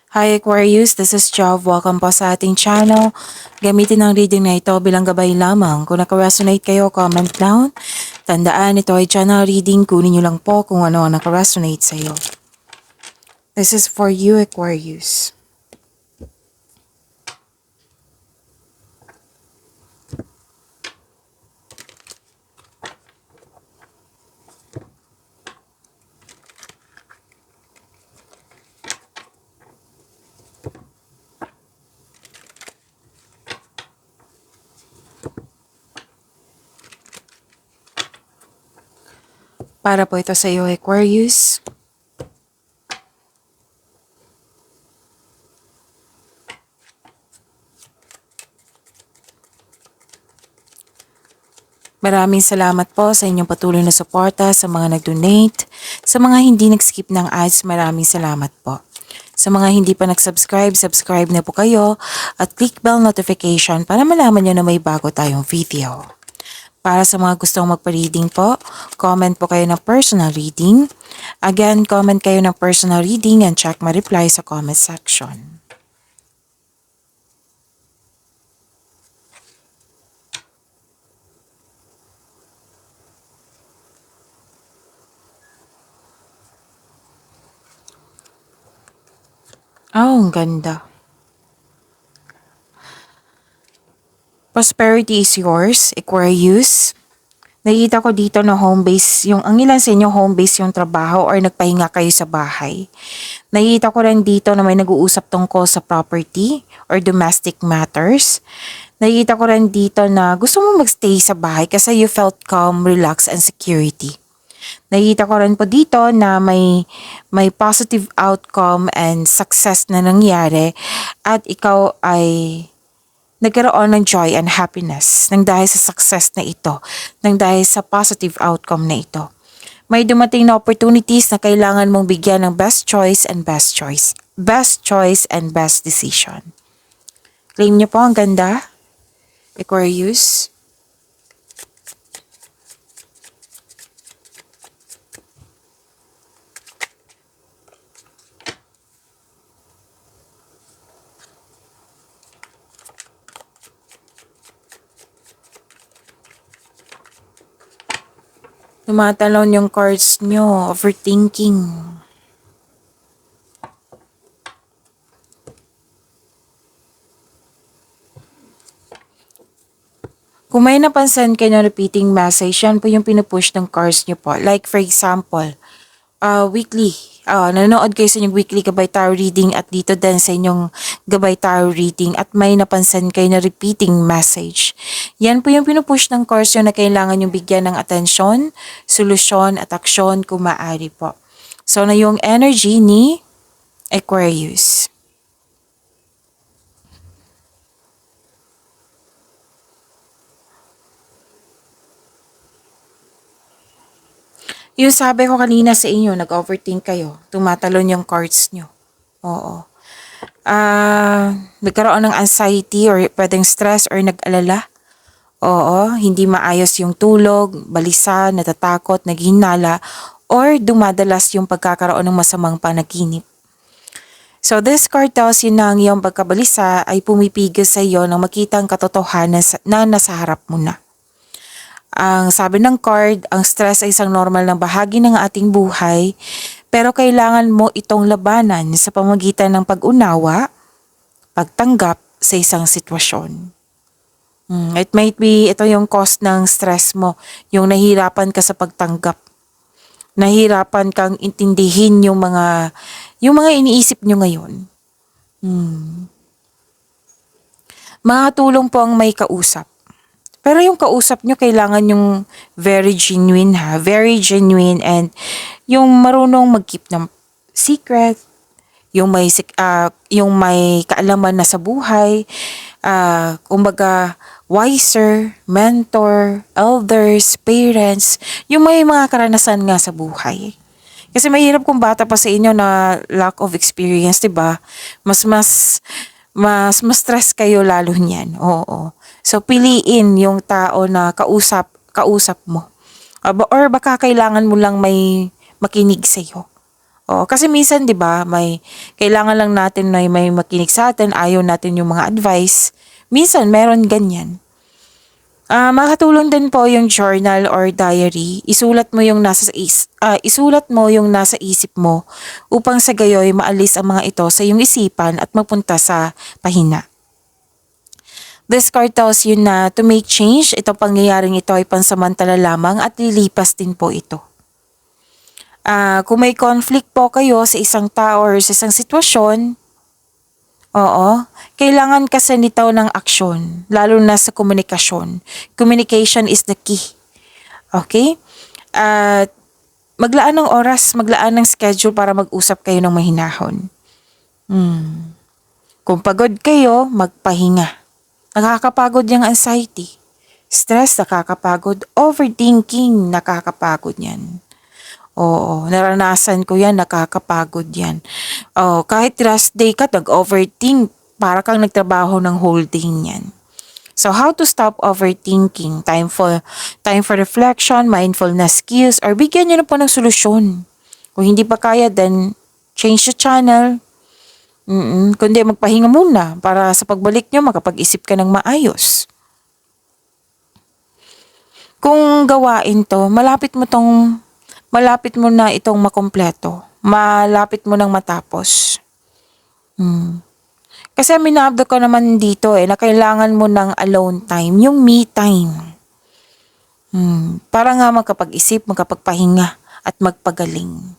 Hi Aquarius, this is Job. Welcome po sa ating channel. Gamitin ang reading na ito bilang gabay lamang. Kung naka-resonate kayo, comment down. Tandaan, ito ay channel reading. Kunin nyo lang po kung ano ang naka-resonate sa iyo. This is for you, Aquarius. Para po ito sa iyo, Aquarius. Maraming salamat po sa inyong patuloy na suporta, sa mga nag-donate, sa mga hindi nag-skip ng ads, maraming salamat po. Sa mga hindi pa nag-subscribe, subscribe na po kayo at click bell notification para malaman nyo na may bago tayong video. Para sa mga gustong magpa-reading po, comment po kayo ng personal reading. Again, comment kayo ng personal reading and check my reply sa comment section. Oh, ang ganda. Prosperity is yours, Aquarius. Nakita ko dito na home base, ang ilan sa inyo home base yung trabaho or nagpahinga kayo sa bahay. Nakita ko rin dito na may nag-uusap tungkol sa property or domestic matters. Nakita ko rin dito na gusto mo magstay sa bahay kasi you felt calm, relaxed, and security. Nakita ko rin po dito na may positive outcome and success na nangyari at ikaw ay nagkaroon ng joy and happiness nang dahil sa success na ito, nang dahil sa positive outcome na ito. May dumating na opportunities na kailangan mong bigyan ng best choice and best choice. Best choice and best decision. Claim niyo po, ang ganda, Aquarius. Tumatalon yung cards nyo, overthinking. Kung may napansin kayo ng repeating message, yan po yung pinupush ng cards nyo po. Like for example, weekly, nanonood kayo sa inyong weekly Gabay Tarot reading at dito din sa inyong Gabay Tarot reading at may napansin kayo na repeating message. Yan po yung pinupush ng cards nyo na kailangan yung bigyan ng atensyon, solusyon at aksyon kung maaari po. So na yung energy ni Aquarius. Yung sabi ko kanina sa inyo, nag-overthink kayo. Tumatalon yung cards nyo. Oo. Nagkaroon ng anxiety or pwedeng stress or nag-alala. Oo, hindi maayos yung tulog, balisa, natatakot, naghinala, or dumadalas yung pagkakaroon ng masamang panaginip. So this card tells you na ang iyong pagkabalisa ay pumipigil sa iyo nang makita ang katotohanan na nasa harap mo na. Ang sabi ng card, ang stress ay isang normal na bahagi ng ating buhay, pero kailangan mo itong labanan sa pamamagitan ng pag-unawa, pagtanggap sa isang sitwasyon. It might be, ito yung cause ng stress mo, yung nahihirapan ka sa pagtanggap. Nahihirapan kang intindihin yung mga iniisip nyo ngayon. Makatulong po ang may kausap. Pero yung kausap nyo, kailangan yung very genuine ha. Very genuine and yung marunong mag-keep ng secret. Yung may kaalaman na sa buhay. Kumbaga, wiser, mentor, elders, parents. Yung may mga karanasan nga sa buhay. Kasi mahirap kung bata pa sa inyo na lack of experience, 'di ba? Mas stress kayo lalo niyan. Oo. So piliin yung tao na kausap mo. Or baka kailangan mo lang may makinig sa iyo. Oo, kasi minsan 'di ba, may kailangan lang natin na may makinig sa atin, ayaw natin yung mga advice. Minsan meron ganyan. Makatulong din po yung journal or diary. Isulat mo yung nasa isip mo upang sa gayoy maalis ang mga ito sa iyong isipan at magpunta sa pahina. This card tells you na to make change, itong pangyayaring ito ay pansamantala lamang at lilipas din po ito. Kung may conflict po kayo sa isang tao or sa isang sitwasyon, oo, kailangan kasi nito ng aksyon, lalo na sa komunikasyon. Communication is the key. Okay? At maglaan ng oras, maglaan ng schedule para mag-usap kayo ng mahinahon. Kung pagod kayo, magpahinga. Nakakapagod yung anxiety. Stress, nakakapagod. Overthinking, nakakapagod yan. Oo, naranasan ko yan, nakakapagod yan. Oh, kahit rest day ka, nag-overthink, para kang nagtrabaho ng whole day yan. So how to stop overthinking? Time for reflection, mindfulness skills, or bigyan nyo na po ng solusyon. Kung hindi pa kaya, then change the channel. Kundi magpahinga muna para sa pagbalik nyo, makapag-isip ka ng maayos. Kung gawain to, malapit mo na itong makumpleto. Malapit mo nang matapos. Kasi minabdo ko naman dito na kailangan mo ng alone time, yung me time. Para nga magkapag-isip, magkapagpahinga at magpagaling.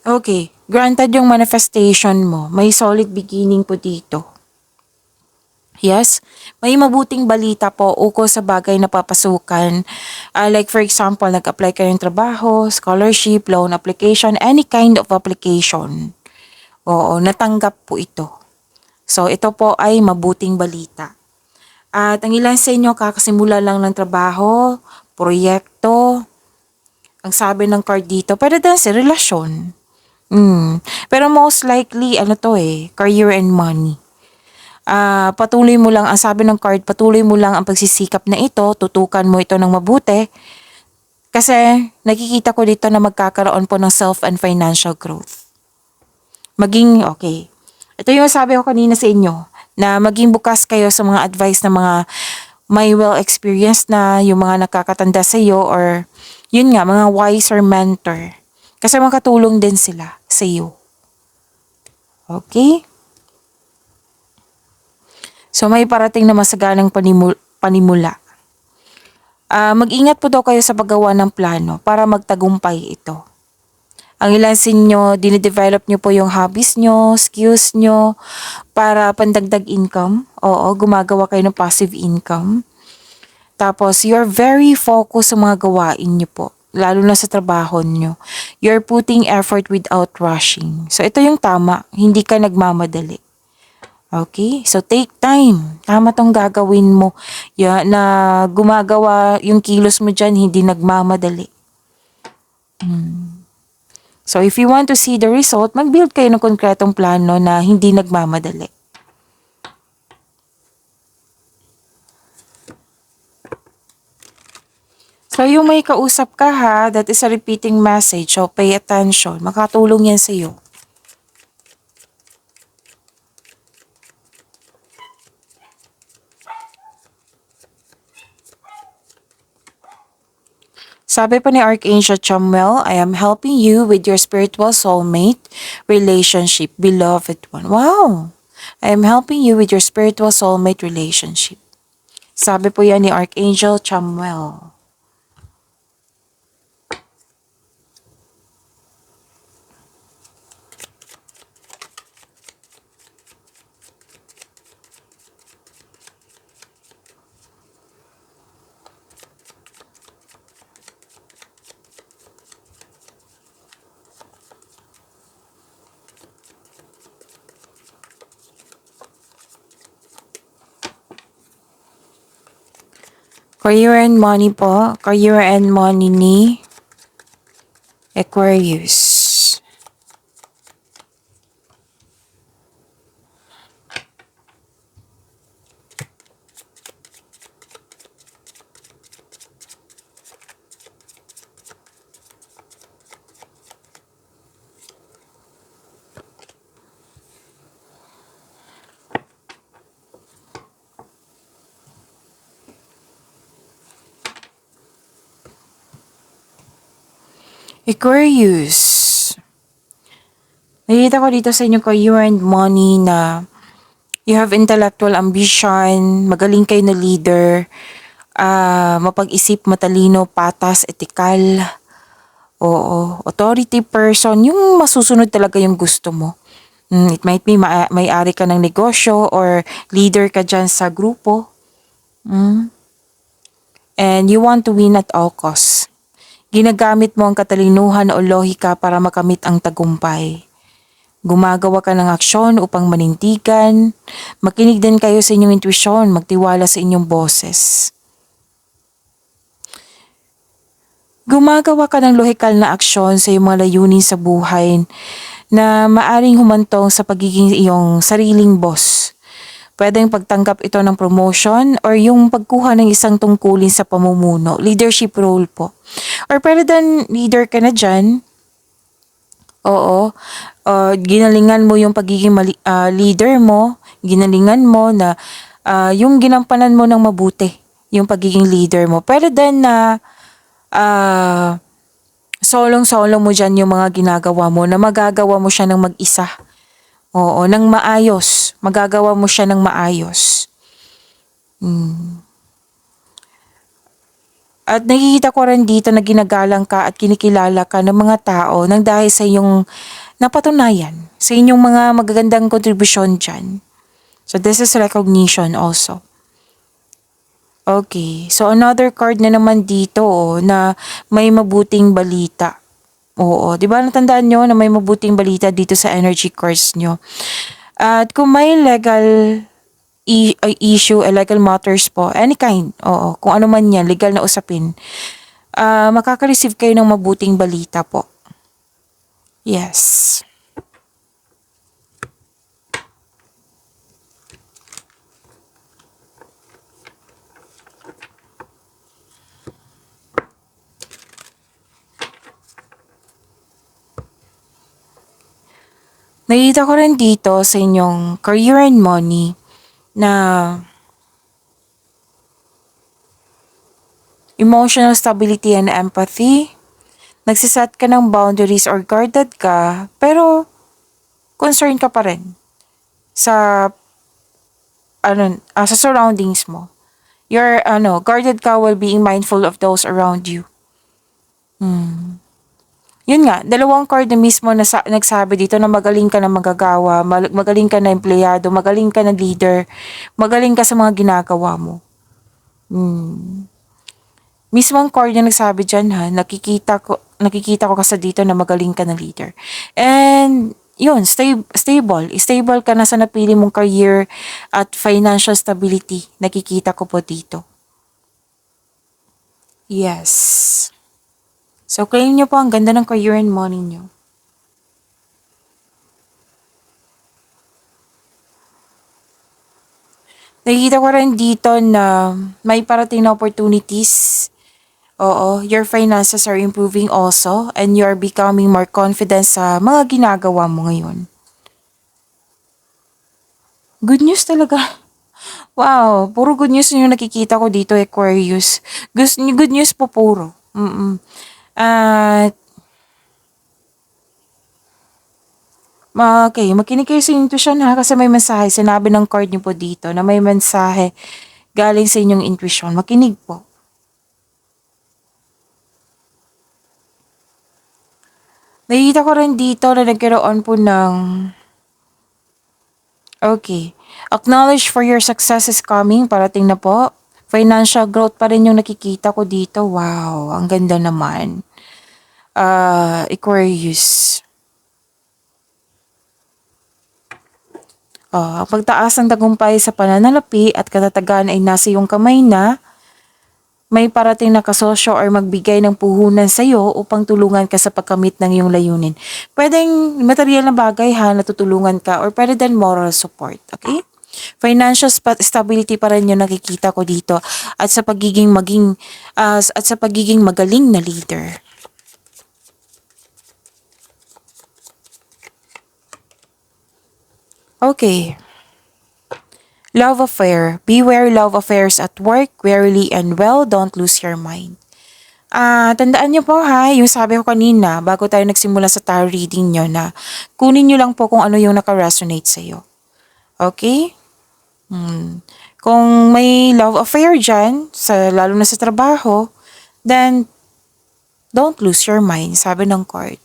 Okay, granted yung manifestation mo, may solid beginning po dito. Yes, may mabuting balita po ukol sa bagay na papasukan. Like for example, nag-apply kayo ng trabaho, scholarship, loan application, any kind of application. Oo, natanggap po ito. So ito po ay mabuting balita. At ang ilan sa inyo kakasimula lang ng trabaho, proyekto. Ang sabi ng card dito, pwede din sa relasyon. Pero most likely, career and money. Patuloy mo lang, ang sabi ng card, patuloy mo lang ang pagsisikap na ito, tutukan mo ito ng mabuti. Kasi nakikita ko dito na magkakaroon po ng self and financial growth. Ito yung sabi ko kanina sa inyo, na maging bukas kayo sa mga advice ng mga may well experience na, yung mga nakakatanda sa iyo, or yun nga, mga wiser mentor. Kasi makatulong din sila sa iyo. Okay? So may parating na masaganang panimula. Mag-ingat po daw kayo sa paggawa ng plano para magtagumpay ito. Ang ilan sa inyo, dinidevelop nyo po yung hobbies nyo, skills nyo, para pandagdag income. Oo, gumagawa kayo ng passive income. Tapos, you're very focused sa mga gawain nyo po, lalo na sa trabaho nyo. You're putting effort without rushing. So, ito yung tama, hindi ka nagmamadali. Okay? So, take time. Tama tong gagawin mo. Na gumagawa yung kilos mo dyan, hindi nagmamadali. So, if you want to see the result, mag-build kayo ng konkretong plano na hindi nagmamadali. So, yung may kausap ka that is a repeating message. So, pay attention. Makatulong yan sa'yo. Sabi pa ni Archangel Chamuel, I am helping you with your spiritual soulmate relationship, beloved one. Wow! I am helping you with your spiritual soulmate relationship. Sabi po yan ni Archangel Chamuel. Career and money po. Career and money ni Aquarius. Aquarius. Nakikita ko dito sa inyong career and money na you have intellectual ambition, magaling kayo na leader, mapag-isip, matalino, patas, etikal. Oo, authority person, yung masusunod talaga yung gusto mo. It might be may-ari ka ng negosyo or leader ka dyan sa grupo. And you want to win at all costs. Ginagamit mo ang katalinuhan o lohika para makamit ang tagumpay. Gumagawa ka ng aksyon upang manindigan. Makinig din kayo sa inyong intuition, magtiwala sa inyong boses. Gumagawa ka ng lohikal na aksyon sa iyong mga layunin sa buhay na maaring humantong sa pagiging iyong sariling boss. Pwedeng pagtanggap ito ng promotion or yung pagkuha ng isang tungkulin sa pamumuno, leadership role po. Or pwede din leader ka na dyan. Oo, ginalingan mo yung pagiging leader mo, ginalingan mo na yung ginampanan mo ng mabuti, yung pagiging leader mo. Pwede din na solong-solo mo dyan yung mga ginagawa mo na magagawa mo siya ng mag-isa. Oo, ng maayos. Magagawa mo siya ng maayos. At nakikita ko rin dito na ginagalang ka at kinikilala ka ng mga tao nang dahil sa iyong napatunayan, sa inyong mga magagandang kontribusyon dyan. So this is recognition also. Okay, so another card na naman dito na may mabuting balita. Oo, di ba natandaan nyo na may mabuting balita dito sa energy cards nyo? At kung may legal issue, legal matters po, any kind, oo, kung ano man yan, legal na usapin, makaka-receive kayo ng mabuting balita po. Yes. Nakita ko rin dito sa inyong career and money na emotional stability and empathy. Nagsiset ka ng boundaries or guarded ka, pero concerned ka pa rin sa sa surroundings mo. You're guarded ka while being mindful of those around you. Yun nga, dalawang card na mismo na nagsabi dito na magaling ka na magagawa, magaling ka na empleyado, magaling ka na leader, magaling ka sa mga ginagawa mo. Mismo ang card na nagsabi dyan nakikita ko kasi dito na magaling ka na leader. And yun, stable ka na sa napili mong career at financial stability, nakikita ko po dito. Yes. So, claim nyo po ang ganda ng career and money nyo. Nakikita ko rin dito na may parating na opportunities. Oo, your finances are improving also and you're becoming more confident sa mga ginagawa mo ngayon. Good news talaga. Wow, puro good news yung nakikita ko dito, Aquarius. Good news po puro. At okay, makinig kayo sa intuition kasi may mensahe. Sinabi ng card niyo po dito na may mensahe galing sa inyong intuition. Makinig po. Nakikita ko rin dito na nagkaroon po ng acknowledge for your success is coming. Parating na po. Financial growth pa rin yung nakikita ko dito. Wow, ang ganda naman. Aquarius. Ang pagtaas ng tagumpay sa pananalapi at katatagan ay nasa iyong kamay na. May parating na kasosyo or magbigay ng puhunan sa iyo upang tulungan ka sa pagkamit ng iyong layunin. Pwedeng material na bagay na tutulungan ka or pwede din moral support. Okay? Financial stability pa rin yung nakikita ko dito at sa pagiging magaling na leader. Okay. Love affair. Beware love affairs at work, warily and well, don't lose your mind. Tandaan niyo po ha, yung sabi ko kanina bago tayo nagsimula sa tarot reading niyo na kunin niyo lang po kung ano yung naka-resonate sa'yo. Okay? Kung may love affair dyan, lalo na sa trabaho, then don't lose your mind, sabi ng card.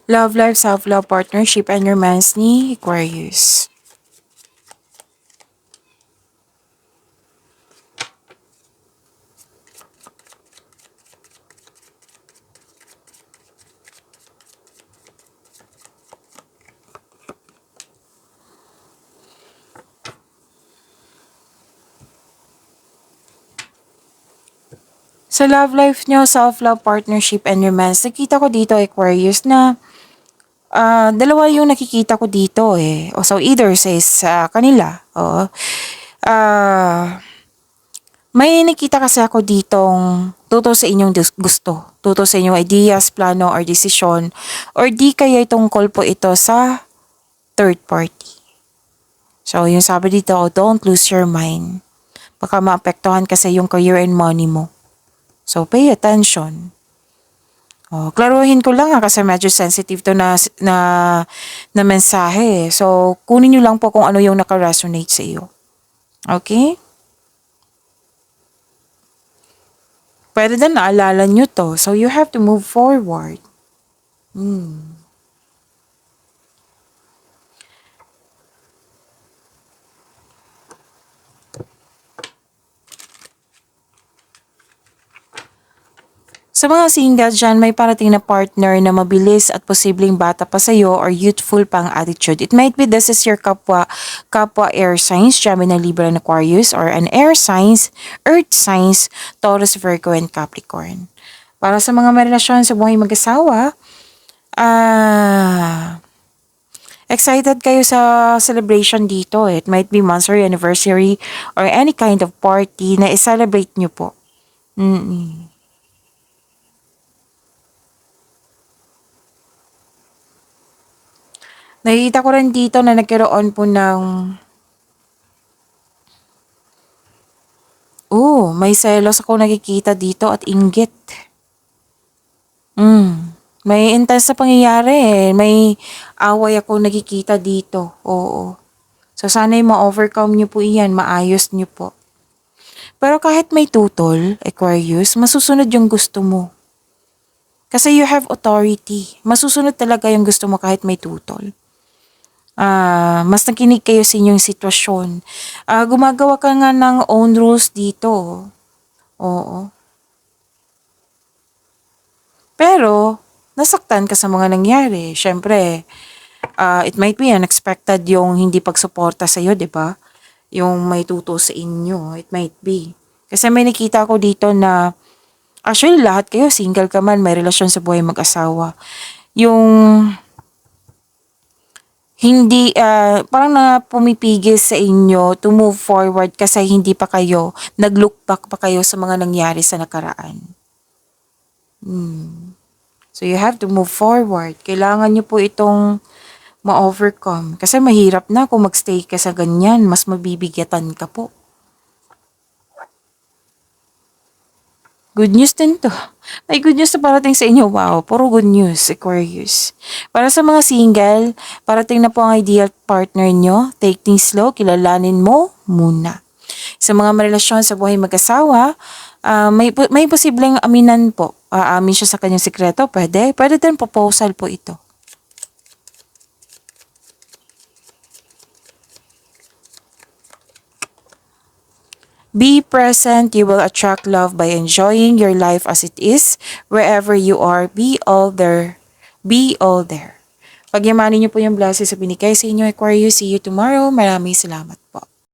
Love life, self-love, partnership, and romance ni Aquarius. Sa love life nyo, self-love, partnership, and romance, nakita ko dito, Aquarius, na dalawa yung nakikita ko dito eh. O, so, either sa kanila. O, may nakita kasi ako ditong tuto sa inyong gusto. Tuto sa inyong ideas, plano, or decision. Or di kaya tungkol po ito sa third party. So, yung sabi dito, don't lose your mind. Baka maapektuhan kasi yung career and money mo. So, pay attention. Klaruhin ko lang kasi medyo sensitive to na mensahe. So, kunin nyo lang po kung ano yung naka-resonate sa iyo. Okay? Pwede din naalala nyo to. So, you have to move forward. Sa mga single dyan, may parating na partner na mabilis at posibleng bata pa sa'yo or youthful pang attitude. It might be this is your kapwa air signs, Gemini, Libra, and Aquarius, or an air signs, earth signs, Taurus, Virgo, and Capricorn. Para sa mga may relasyon sa buhay mag-asawa, excited kayo sa celebration dito. It might be monthsary, anniversary, or any kind of party na i-celebrate nyo po. Nakikita ko rin dito na nagkaroon po ng may selos ako nakikita dito at inggit. May intense na pangyayari eh. May away ako nakikita dito. Oo. So sana'y ma-overcome nyo po iyan, maayos nyo po. Pero kahit may tutol, Aquarius, masusunod yung gusto mo. Kasi you have authority. Masusunod talaga yung gusto mo kahit may tutol. Mas nakinig kayo sa inyong sitwasyon. Gumagawa ka nga ng own rules dito. Oo. Pero, nasaktan ka sa mga nangyari. Syempre, it might be unexpected yung hindi pagsuporta sa'yo, di ba? Yung may tuto sa inyo. It might be. Kasi may nakita ko dito na, actually lahat kayo, single ka man, may relasyon sa buhay mag-asawa. Yung hindi, parang na pumipigil sa inyo to move forward kasi hindi pa kayo, nag-look back pa kayo sa mga nangyari sa nakaraan. So you have to move forward. Kailangan nyo po itong ma-overcome. Kasi mahirap na kung magstay ka sa ganyan, mas mabibigatan ka po. Good news din to. May good news na parating sa inyo. Wow, puro good news, Aquarius. Para sa mga single, parating na po ang ideal partner nyo. Take things slow, kilalanin mo muna. Sa mga marelasyon sa buhay mag-asawa, may posibleng aminan po. Aamin siya sa kanyang sikreto, pwede. Pwede din proposal po ito. Be present, you will attract love by enjoying your life as it is. Wherever you are, be all there. Be all there. Pagyamanin niyo po yung blessings sa binigay sa inyo, Aquarius. See you tomorrow. Maraming salamat.